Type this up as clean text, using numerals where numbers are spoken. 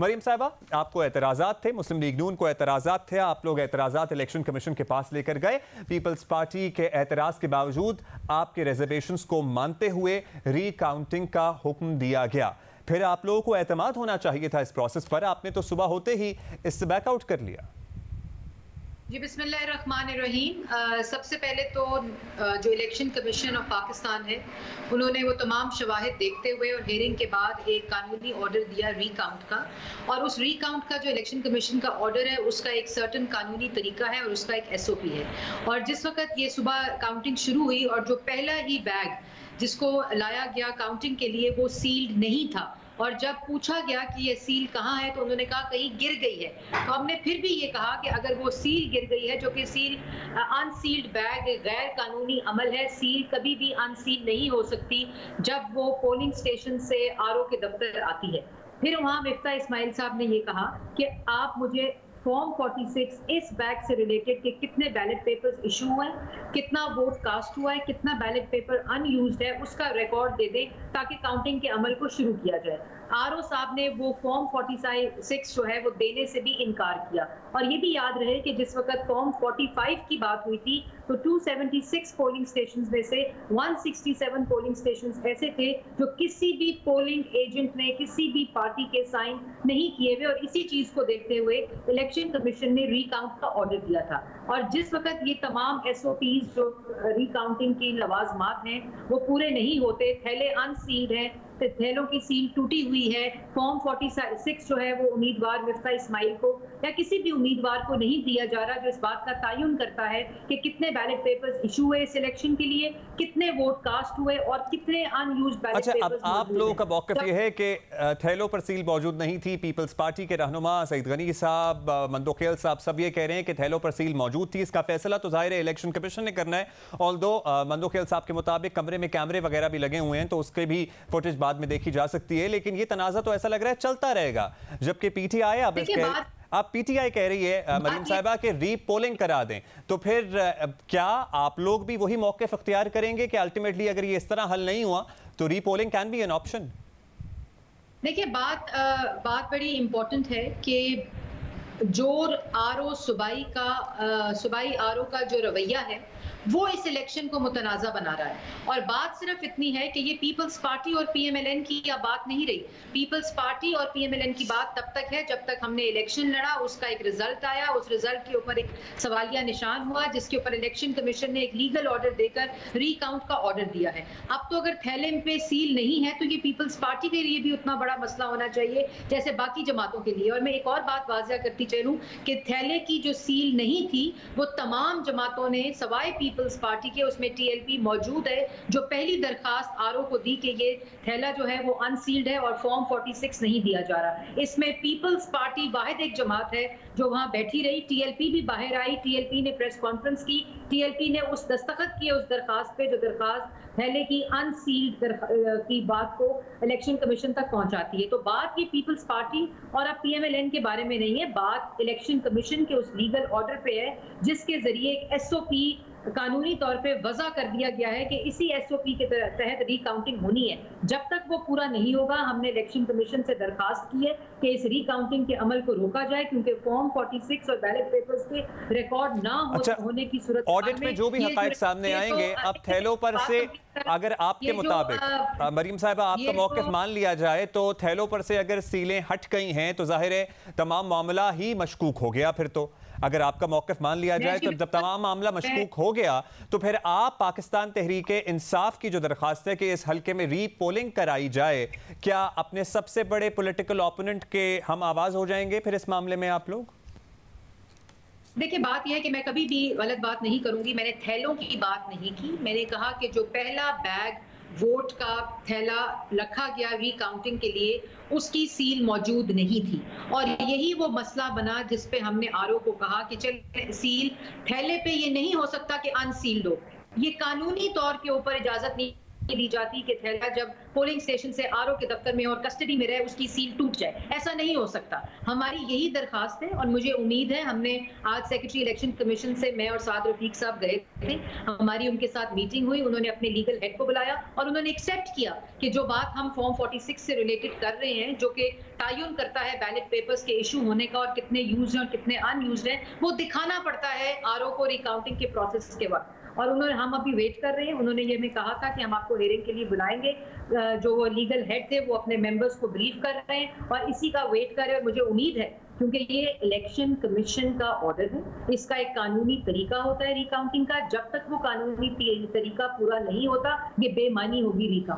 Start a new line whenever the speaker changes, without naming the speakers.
मरीम साहिबा, आपको एतराज़ात थे, मुस्लिम लीग नून को एतराज़ात थे, आप लोग एतराज़ात इलेक्शन कमीशन के पास लेकर गए। पीपल्स पार्टी के एतराज़ के बावजूद आपके रिजर्वेशंस को मानते हुए रीकाउंटिंग का हुक्म दिया गया। फिर आप लोगों को एतमाद होना चाहिए था इस प्रोसेस पर, आपने तो सुबह होते ही इससे बैकआउट कर लिया।
जी बिस्मिल्लाहिर्रहमानिर्रहीम। सबसे पहले तो जो इलेक्शन कमीशन ऑफ पाकिस्तान है, उन्होंने वो तमाम शवाहिद देखते हुए और हेयरिंग के बाद एक कानूनी ऑर्डर दिया रीकाउंट का। और उस रीकाउंट का जो इलेक्शन कमीशन का ऑर्डर है, उसका एक सर्टन कानूनी तरीका है और उसका एक SOP है। और जिस वक्त ये सुबह काउंटिंग शुरू हुई और जो पहला ही बैग जिसको लाया गया काउंटिंग के लिए वो सील्ड नहीं था, और जब पूछा गया कि ये सील कहाँ है तो उन्होंने कहा कहीं गिर गई है। तो हमने फिर भी ये कहा कि अगर वो सील गिर गई है, जो कि सील अनसील्ड बैग गैर कानूनी अमल है, सील कभी भी अनसील नहीं हो सकती जब वो पोलिंग स्टेशन से RO के दफ्तर आती है। फिर वहाँ मिफ्ता इस्माइल साहब ने ये कहा कि आप मुझे फॉर्म 46 इस बैग से रिलेटेड के कितने बैलेट पेपर्स इशू हुए, कितना वोट कास्ट हुआ है, कितना बैलेट पेपर अनयूज्ड है, उसका रिकॉर्ड दे दें ताकि काउंटिंग के अमल को शुरू किया जाए। RO साहब ने वो फॉर्म 46 जो है वो देने से भी इनकार किया। और ये भी याद रहे कि जिस वक्त फॉर्म 45 की बात हुई थी तो 276 पोलिंग स्टेशंस में से 167 पोलिंग स्टेशंस ऐसे थे जो किसी भी पोलिंग एजेंट ने किसी भी पार्टी के साइन नहीं किए हुए, और इसी चीज को देखते हुए इलेक्शन कमीशन ने रीकाउंट का ऑर्डर दिया था। और जिस वक्त ये तमाम SOPs जो रीकाउंटिंग की लवाजमात हैं वो पूरे नहीं होते, थैले अनसील्ड हैं, थैलों की सील टूटी हुई है, फॉर्म 46 जो है वो उम्मीदवार मिफ्ता इस्माइल को या किसी भी उम्मीदवार को नहीं दिया जा रहा, जो इस बात का तयन करता है कि कितने बैलेट पेपर्स इशू हुए इस इलेक्शन के लिए, कितने वोट कास्ट हुए और कितने अनयूज्ड बैलेट पेपर्स।
अब आप लोगों का मौक़िफ़ ये है कि थैलों पर सील मौजूद नहीं थी। पीपल्स पार्टी के रहनुमा सईद गनी साहब, मंदोखेल साहब सब ये कह रहे हैं कि थैलों पर सील मौजूद थी। इसका फैसला तो ज़ाहिर है इलेक्शन कमीशन ने करना है। ऑल्दो मंदोखेल साहब के मुताबिक कमरे में कैमरे वगैरह भी लगे हुए हैं तो उसके भी फुटेज बाद में देखी जा सकती है, लेकिन ये तनाज़ा तो ऐसा लग रहा है चलता रहेगा। जबकि PTI आप PTI कह रही है मरीम साहिबा के रीपोलिंग करा दें, तो फिर क्या आप लोग भी वही मौक़िफ़ अख्तियार करेंगे कि अल्टीमेटली अगर ये इस तरह हल नहीं हुआ तो repolling can be an option?
देखिए, बात बड़ी इंपॉर्टेंट है कि जो RO सूबाई RO का जो रवैया है वो इस इलेक्शन को मुतनाज़ा बना रहा है। और बात सिर्फ इतनी है कि ये पीपल्स पार्टी और PMLN की या बात नहीं रही। पीपल्स पार्टी और PMLN की बात तब तक है जब तक हमने इलेक्शन लड़ा, उसका एक रिजल्ट आया, उस रिजल्ट के ऊपर एक सवालिया निशान हुआ जिसके ऊपर इलेक्शन कमीशन ने एक लीगल ऑर्डर देकर रीकाउंट का ऑर्डर दिया है। अब तो अगर थैले पे सील नहीं है तो ये पीपल्स पार्टी के लिए भी उतना बड़ा मसला होना चाहिए जैसे बाकी जमातों के लिए। और मैं एक और बात वाज़िया करती चलूं कि थैले की जो सील नहीं थी वो तमाम जमातों ने सवाए पीपल्स पार्टी के, उसमें TLP मौजूद है जो पहली दरखास्त RO को दी कि ये थैला जो है वो अनसील्ड है और फॉर्म 46 नहीं दिया जा रहा। इसमें पीपल्स पार्टी वाहिद एक जमात है जो वहां बैठी रही। TLP भी बाहर आई, TLP ने प्रेस कॉन्फ्रेंस की, TLP ने उस दस्तखत किए उस दरखास्त पे जो दरखास्त थैले की अनसील्ड की बात को इलेक्शन कमीशन तक पहुंचाती है। तो बात ये पीपल्स पार्टी और अब PMLN के बारे में नहीं है, बात इलेक्शन कमीशन के उस लीगल ऑर्डर पे है जिसके जरिए एक SOP कानूनी तौर पे वज़ा कर दिया गया है कि इसी SOP के तहत रीकाउंटिंग होनी है। जब तक वो पूरा नहीं होगा हमने इलेक्शन कमीशन से दरखास्त की है कि इस रीकाउंटिंग के अमल को रोका जाए, क्योंकि फॉर्म 46 और बैलेट पेपर्स के रिकॉर्ड ना होने की सूरत
ऑडिट में जो भी हक़ाइक़ सामने आएंगे, अब थैलों पर से अगर आपके मुताबिक मरीम साहिबा आपका मौक़िफ़ मान लिया जाए तो थैलों पर से अगर सीलें हट गई हैं तो जाहिर है तमाम मामला ही मशकूक हो गया। फिर तो अगर आपका मौक़िफ़ मान लिया जाए तो जब तमाम मामला मशकूक हो गया तो फिर आप पाकिस्तान तहरीक इंसाफ की जो दरख्वास्त है कि इस हल्के में रीपोलिंग कराई जाए, क्या अपने सबसे बड़े पॉलिटिकल ओपोनेंट के हम आवाज़ हो जाएंगे फिर इस मामले में आप लोग?
देखिए, बात यह है कि मैं कभी भी गलत बात नहीं करूंगी। मैंने थैलों की बात नहीं की, मैंने कहा कि जो पहला बैग वोट का थैला रखा गया रीकाउंटिंग के लिए उसकी सील मौजूद नहीं थी। और यही वो मसला बना जिस पे हमने RO को कहा कि चल सील थैले पे ये नहीं हो सकता कि अनसील्ड हो। ये कानूनी तौर के ऊपर इजाजत नहीं दी जाती कि थैला जब पोलिंग स्टेशन से आरओ के दफ्तर में और कस्टडी में रहे, उसकी सील टूट जाए। ऐसा नहीं हो सकता। हमारी यही दरखास्त है और मुझे उम्मीद है, हमने आज सेक्रेटरी इलेक्शन कमीशन से मैं और साद रफीक साहब गए थे, हमारी उनके साथ मीटिंग हुई, उन्होंने अपने लीगल हेड को बुलाया और उन्होंने एक्सेप्ट किया कि जो बात हम फॉर्म 46 से रिलेटेड कर रहे हैं, जो कि तायुन करता है बैलेट पेपर्स के इशू होने का और कितने यूज हैं और कितने अनयूज्ड हैं, वो दिखाना पड़ता है आरओ को रिकाउंटिंग के प्रोसेस के वक्त। और उन्होंने, हम अभी वेट कर रहे हैं, उन्होंने ये हमें कहा था कि हम आपको हियरिंग के लिए बुलाएंगे। जो लीगल हेड थे वो अपने मेंबर्स को ब्रीफ कर रहे हैं और इसी का वेट कर रहे हैं। और मुझे उम्मीद है, क्योंकि ये इलेक्शन कमीशन का ऑर्डर है, इसका एक कानूनी तरीका होता है रिकाउंटिंग का, जब तक वो कानूनी तरीका पूरा नहीं होता, ये बेमानी होगी रिकाउंटिंग।